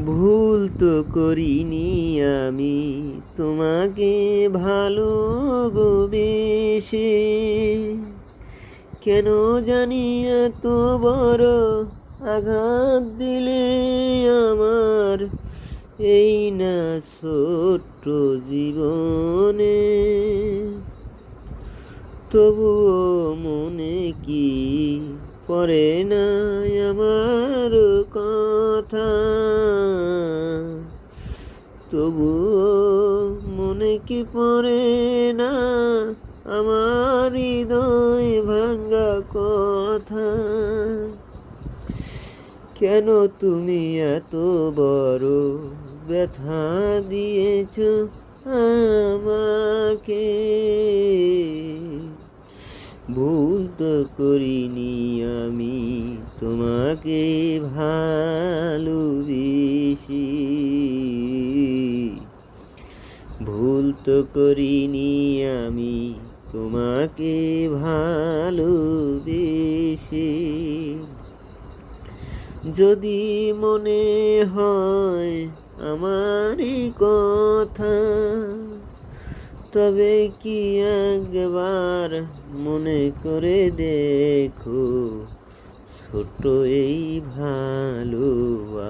ভুল তো করিনি আমি তোমাকে ভালোবেসে, কেন জানি এত বড় আঘাত দিলে আমার এই না ছোট্ট জীবনে। তবুও মনে কি পড়ে না আমার কথা, তবুও মনে কি পড়ে না আমার হৃদয় ভাঙ্গা কথা। কেন তুমি এত বড় ব্যথা দিয়েছ আমাকে? ভুল তো করিনি আমি তোমাকে ভালোবেসে, ভুল তো করিনি আমি তোমাকে ভালোবেসে। যদি মনে হয় আমারই কথা, তবে কি একবার মনে করে দেখো ছোট এই ভালোবাসা।